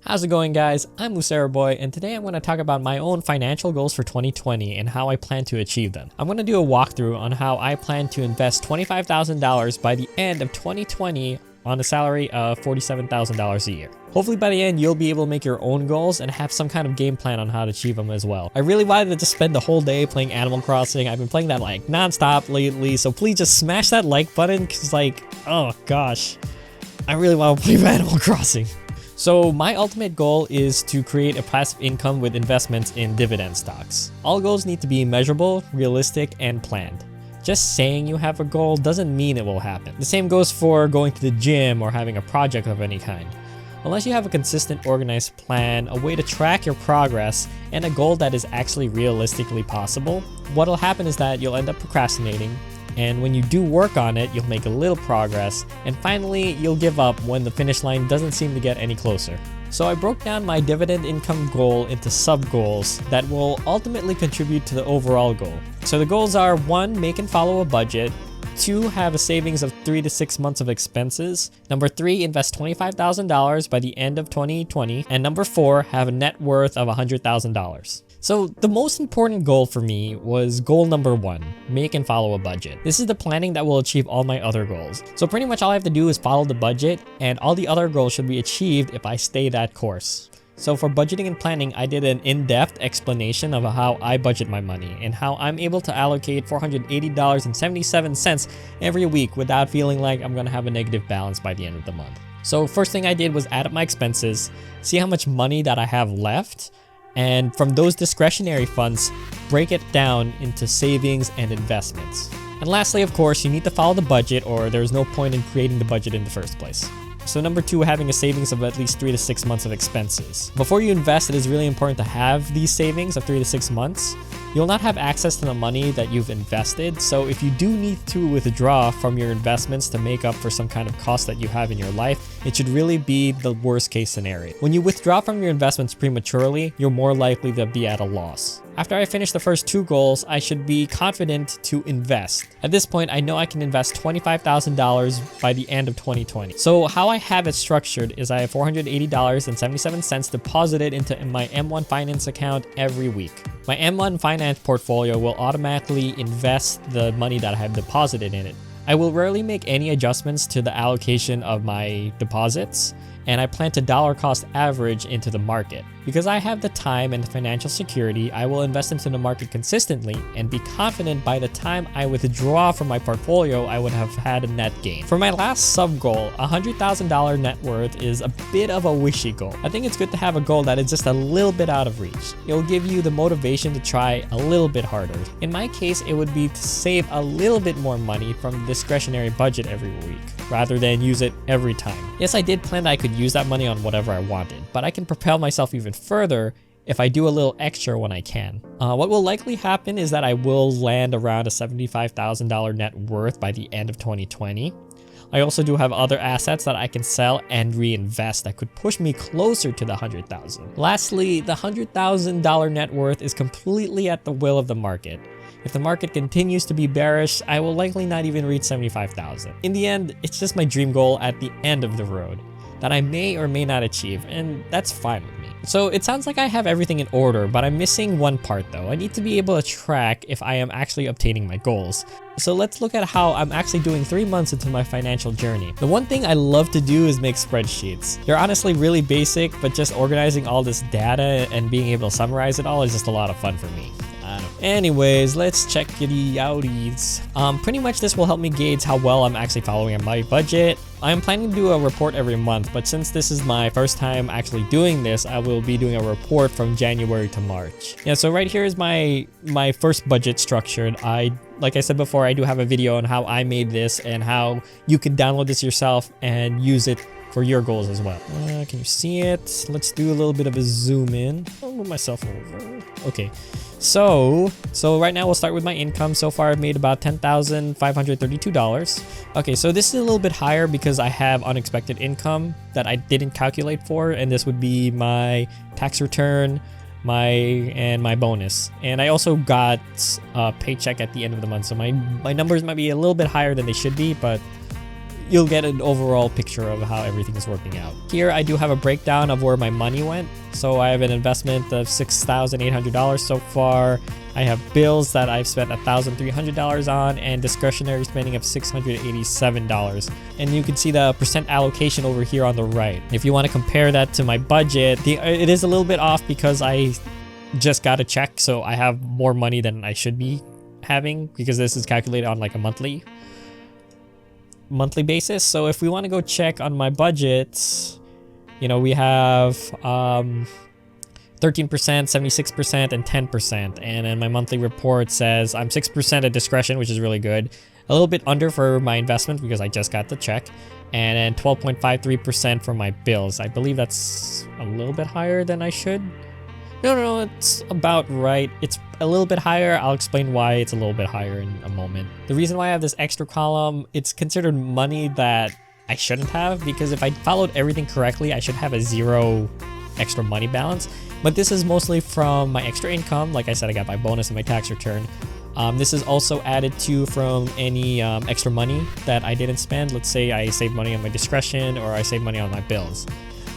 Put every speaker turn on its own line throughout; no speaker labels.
How's it going, guys? I'm Lucero Boy, and today I'm going to talk about my own financial goals for 2020 and how I plan to achieve them. I'm going to do a walkthrough on how I plan to invest $25,000 by the end of 2020 on a salary of $47,000 a year. Hopefully by the end, you'll be able to make your own goals and have some kind of game plan on how to achieve them as well. I really wanted to just spend the whole day playing Animal Crossing. I've been playing that like non-stop lately, so please just smash that like button because oh gosh, I really want to play Animal Crossing. So my ultimate goal is to create a passive income with investments in dividend stocks. All goals need to be measurable, realistic, and planned. Just saying you have a goal doesn't mean it will happen. The same goes for going to the gym or having a project of any kind. Unless you have a consistent, organized plan, a way to track your progress, and a goal that is actually realistically possible, what'll happen is that you'll end up procrastinating, and when you do work on it, you'll make a little progress, and finally, you'll give up when the finish line doesn't seem to get any closer. So I broke down my dividend income goal into sub-goals that will ultimately contribute to the overall goal. So the goals are 1. Make and follow a budget. 2. Have a savings of 3 to 6 months of expenses. Number 3. Invest $25,000 by the end of 2020. And number 4. Have a net worth of $100,000. So the most important goal for me was goal number 1, make and follow a budget. This is the planning that will achieve all my other goals. So pretty much all I have to do is follow the budget, and all the other goals should be achieved if I stay that course. So for budgeting and planning, I did an in-depth explanation of how I budget my money and how I'm able to allocate $480.77 every week without feeling like I'm gonna have a negative balance by the end of the month. So first thing I did was add up my expenses, see how much money that I have left, and from those discretionary funds, break it down into savings and investments. And lastly, of course, you need to follow the budget or there's no point in creating the budget in the first place. So number 2, having a savings of at least 3 to 6 months of expenses. Before you invest, it is really important to have these savings of 3 to 6 months. You'll not have access to the money that you've invested, so if you do need to withdraw from your investments to make up for some kind of cost that you have in your life, it should really be the worst case scenario. When you withdraw from your investments prematurely, you're more likely to be at a loss. After I finish the first 2 goals, I should be confident to invest. At this point, I know I can invest $25,000 by the end of 2020. So how I have it structured is I have $480.77 deposited into my M1 Finance account every week. My M1 Finance portfolio will automatically invest the money that I have deposited in it. I will rarely make any adjustments to the allocation of my deposits, and I plan to dollar cost average into the market. Because I have the time and the financial security, I will invest into the market consistently and be confident by the time I withdraw from my portfolio, I would have had a net gain. For my last sub goal, $100,000 net worth is a bit of a wishy goal. I think it's good to have a goal that is just a little bit out of reach. It'll give you the motivation to try a little bit harder. In my case, it would be to save a little bit more money from the discretionary budget every week, rather than use it every time. Yes, I did plan that I could use that money on whatever I wanted, but I can propel myself even further if I do a little extra when I can. What will likely happen is that I will land around a $75,000 net worth by the end of 2020. I also do have other assets that I can sell and reinvest that could push me closer to the $100,000. Lastly, the $100,000 net worth is completely at the will of the market. If the market continues to be bearish, I will likely not even reach $75,000. In the end, it's just my dream goal at the end of the road that I may or may not achieve, and that's fine with me. So it sounds like I have everything in order, but I'm missing one part though. I need to be able to track if I am actually obtaining my goals. So let's look at how I'm actually doing 3 months into my financial journey. The one thing I love to do is make spreadsheets. They're honestly really basic, but just organizing all this data and being able to summarize it all is just a lot of fun for me. Anyways, let's check the outies. Pretty much this will help me gauge how well I'm actually following my budget. I'm planning to do a report every month, but since this is my first time actually doing this, I will be doing a report from January to March. Yeah, so right here is my first budget structured. Like I said before, I do have a video on how I made this and how you can download this yourself and use it for your goals as well. Can you see it? Let's do a little bit of a zoom in. I'll move myself over. Okay. So right now we'll start with my income. So far I've made about $10,532. Okay, so this is a little bit higher because I have unexpected income that I didn't calculate for, and this would be my tax return, my bonus. And I also got a paycheck at the end of the month, so my numbers might be a little bit higher than they should be, but you'll get an overall picture of how everything is working out. Here I do have a breakdown of where my money went. So I have an investment of $6,800 so far. I have bills that I've spent $1,300 on and discretionary spending of $687. And you can see the percent allocation over here on the right. If you want to compare that to my budget, it is a little bit off because I just got a check, so I have more money than I should be having because this is calculated on like a monthly basis. So if we want to go check on my budget, you know, we have 13%, 76%, and 10%. And then my monthly report says I'm 6% at discretion, which is really good. A little bit under for my investment because I just got the check. And then 12.53% for my bills. I believe that's a little bit higher than I should. No, it's about right. It's a little bit higher. I'll explain why it's a little bit higher in a moment. The reason why I have this extra column, it's considered money that I shouldn't have, because if I followed everything correctly, I should have a 0 extra money balance. But this is mostly from my extra income. Like I said, I got my bonus and my tax return. This is also added to from any extra money that I didn't spend. Let's say I saved money on my discretion or I saved money on my bills.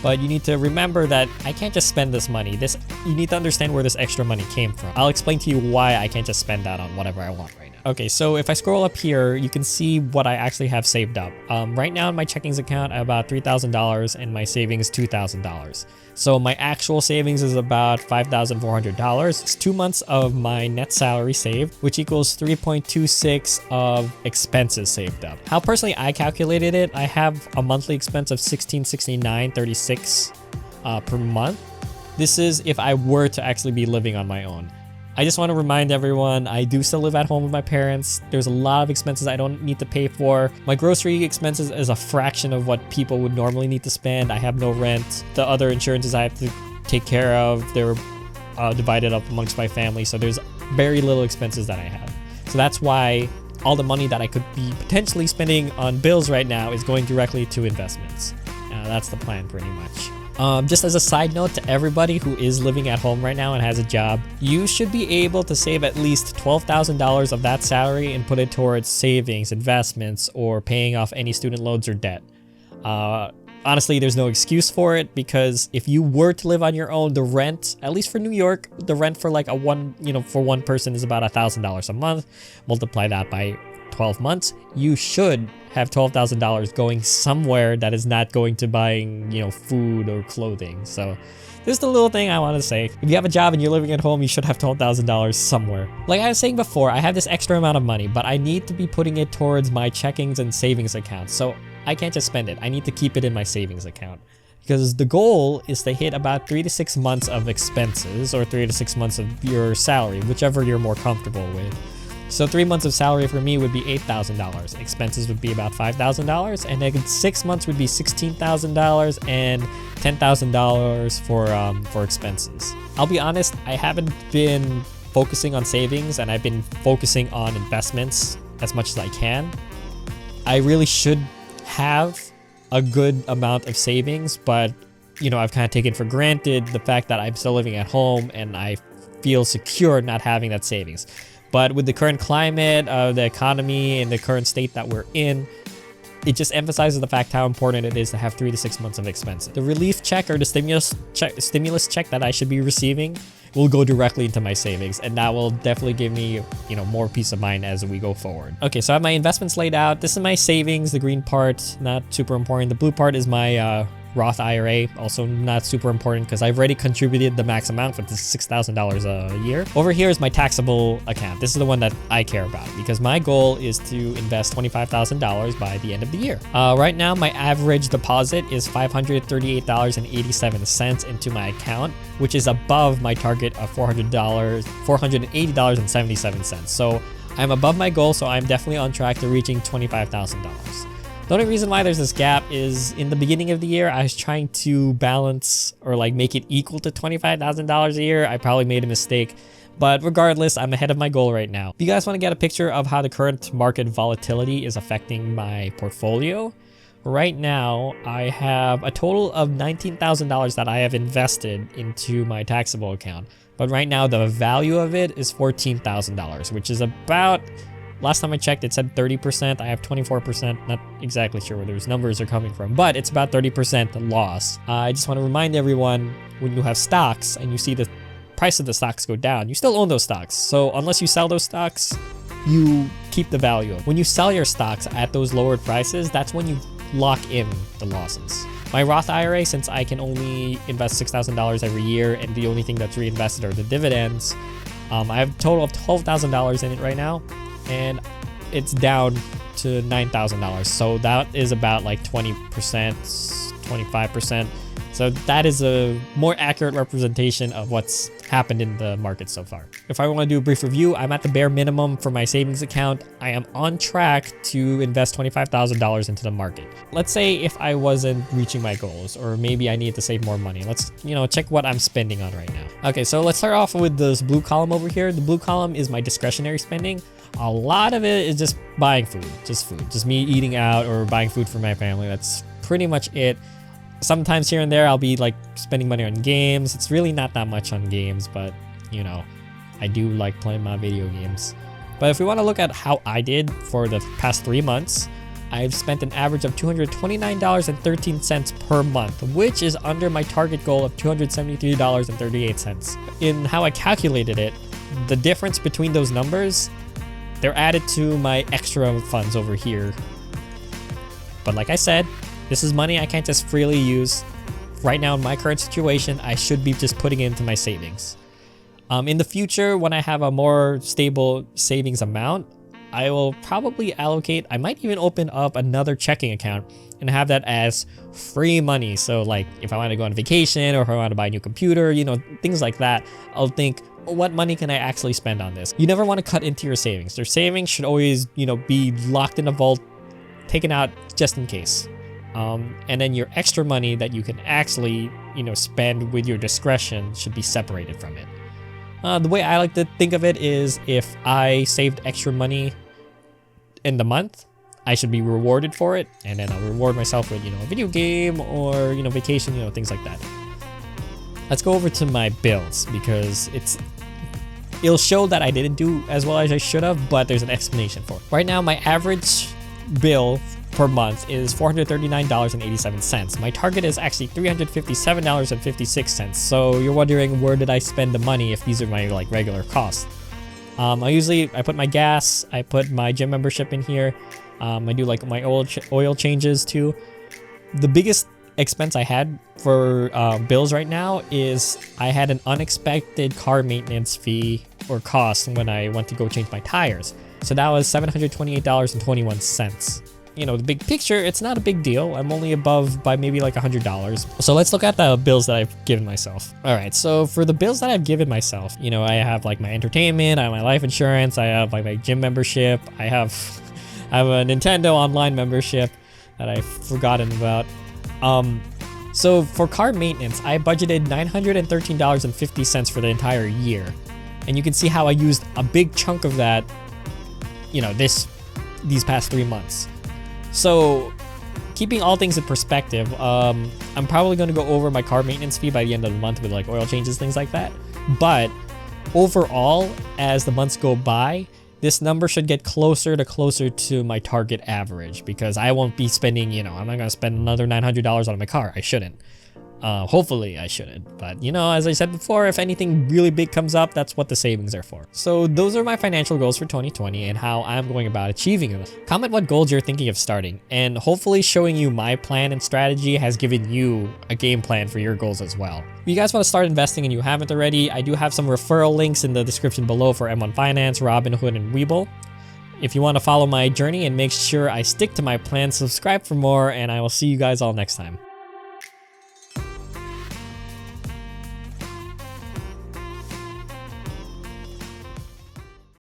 But you need to remember that I can't just spend this money. You need to understand where this extra money came from. I'll explain to you why I can't just spend that on whatever I want right now. Okay, so if I scroll up here, you can see what I actually have saved up. Right now in my checkings account, I have about $3,000 and my savings $2,000. So my actual savings is about $5,400. It's 2 months of my net salary saved, which equals 3.26 of expenses saved up. How personally I calculated it, I have a monthly expense of $1,669.36 per month. This is if I were to actually be living on my own. I just want to remind everyone, I do still live at home with my parents. There's a lot of expenses I don't need to pay for. My grocery expenses is a fraction of what people would normally need to spend. I have no rent. The other insurances I have to take care of, they're divided up amongst my family. So there's very little expenses that I have. So that's why all the money that I could be potentially spending on bills right now is going directly to investments. That's the plan pretty much. Just as a side note to everybody who is living at home right now and has a job, you should be able to save at least $12,000 of that salary and put it towards savings, investments, or paying off any student loans or debt. Honestly, there's no excuse for it, because if you were to live on your own, the rent, at least for New York, the rent for like for one person is about $1,000 a month. Multiply that by 12 months, you should have $12,000 going somewhere that is not going to buying, food or clothing. So this is the little thing I want to say. If you have a job and you're living at home, you should have $12,000 somewhere. Like I was saying before, I have this extra amount of money, but I need to be putting it towards my checkings and savings accounts. So I can't just spend it. I need to keep it in my savings account, because the goal is to hit about 3 to 6 months of expenses, or 3 to 6 months of your salary, whichever you're more comfortable with. So 3 months of salary for me would be $8,000. Expenses would be about $5,000, and then 6 months would be $16,000 and $10,000 for expenses. I'll be honest, I haven't been focusing on savings, and I've been focusing on investments as much as I can. I really should have a good amount of savings, but I've kind of taken for granted the fact that I'm still living at home and I feel secure not having that savings. But with the current climate of the economy and the current state that we're in, it just emphasizes the fact how important it is to have 3 to 6 months of expenses. The relief check or the stimulus check that I should be receiving will go directly into my savings, and that will definitely give me, more peace of mind as we go forward. Okay, so I have my investments laid out. This is my savings, the green part, not super important. The blue part is my Roth IRA, also not super important because I've already contributed the max amount, which is $6,000 a year. Over here is my taxable account. This is the one that I care about because my goal is to invest $25,000 by the end of the year. Right now, my average deposit is $538.87 into my account, which is above my target of $480.77. So I'm above my goal, so I'm definitely on track to reaching $25,000. The only reason why there's this gap is in the beginning of the year, I was trying to balance or make it equal to $25,000 a year. I probably made a mistake, but regardless, I'm ahead of my goal right now. If you guys want to get a picture of how the current market volatility is affecting my portfolio, right now I have a total of $19,000 that I have invested into my taxable account. But right now the value of it is $14,000, which is about Last time I checked, it said 30%. I have 24%. Not exactly sure where those numbers are coming from, but it's about 30% loss. I just want to remind everyone, when you have stocks and you see the price of the stocks go down, you still own those stocks. So unless you sell those stocks, you keep the value. When you sell your stocks at those lowered prices, that's when you lock in the losses. My Roth IRA, since I can only invest $6,000 every year and the only thing that's reinvested are the dividends, I have a total of $12,000 in it right now, and it's down to $9,000. So that is about like 20%, 25%. So that is a more accurate representation of what's happened in the market so far. If I want to do a brief review, I'm at the bare minimum for my savings account. I am on track to invest $25,000 into the market. Let's say if I wasn't reaching my goals, or maybe I need to save more money. Let's, check what I'm spending on right now. Okay, so let's start off with this blue column over here. The blue column is my discretionary spending. A lot of it is just buying food, just me eating out or buying food for my family. That's pretty much it. Sometimes here and there I'll be like spending money on games. It's really not that much on games, but I do like playing my video games. But if we want to look at how I did for the past 3 months, I've spent an average of $229.13 per month, which is under my target goal of $273.38. In how I calculated it, the difference between those numbers, they're added to my extra funds over here. But like I said, this is money I can't just freely use. Right now in my current situation, I should be just putting it into my savings. In the future, when I have a more stable savings amount, I will probably allocate, I might even open up another checking account and have that as free money. So like if I want to go on vacation or if I want to buy a new computer, things like that, I'll think, what money can I actually spend on this? You never want to cut into your savings. Your savings should always, be locked in a vault, taken out just in case. And then your extra money that you can actually, spend with your discretion should be separated from it. The way I like to think of it is if I saved extra money in the month, I should be rewarded for it. And then I'll reward myself with, a video game or, vacation, things like that. Let's go over to my bills because it'll show that I didn't do as well as I should have, but there's an explanation for it. Right now, my average bill per month is $439.87. My target is actually $357.56. So you're wondering, where did I spend the money if these are my regular costs? I put my gas, I put my gym membership in here. I do my oil changes too. The biggest expense I had for bills right now is I had an unexpected car maintenance fee or cost when I went to go change my tires. So that was $728.21. The big picture, it's not a big deal. I'm only above by maybe like $100. So let's look at the bills that I've given myself. All right, so for the bills that I've given myself, I have my entertainment, I have my life insurance, I have my gym membership, I have a Nintendo online membership that I've forgotten about. So for car maintenance, I budgeted $913.50 for the entire year. And you can see how I used a big chunk of that, these past 3 months. So keeping all things in perspective, I'm probably going to go over my car maintenance fee by the end of the month with oil changes, things like that. But overall, as the months go by, this number should get closer to my target average because I won't be spending, I'm not going to spend another $900 on my car. I shouldn't. Hopefully I shouldn't, but as I said before, if anything really big comes up, that's what the savings are for. So those are my financial goals for 2020 and how I'm going about achieving them. Comment what goals you're thinking of starting, and hopefully showing you my plan and strategy has given you a game plan for your goals as well. If you guys want to start investing and you haven't already, I do have some referral links in the description below for M1 Finance, Robinhood, and Webull. If you want to follow my journey and make sure I stick to my plan, subscribe for more, and I will see you guys all next time.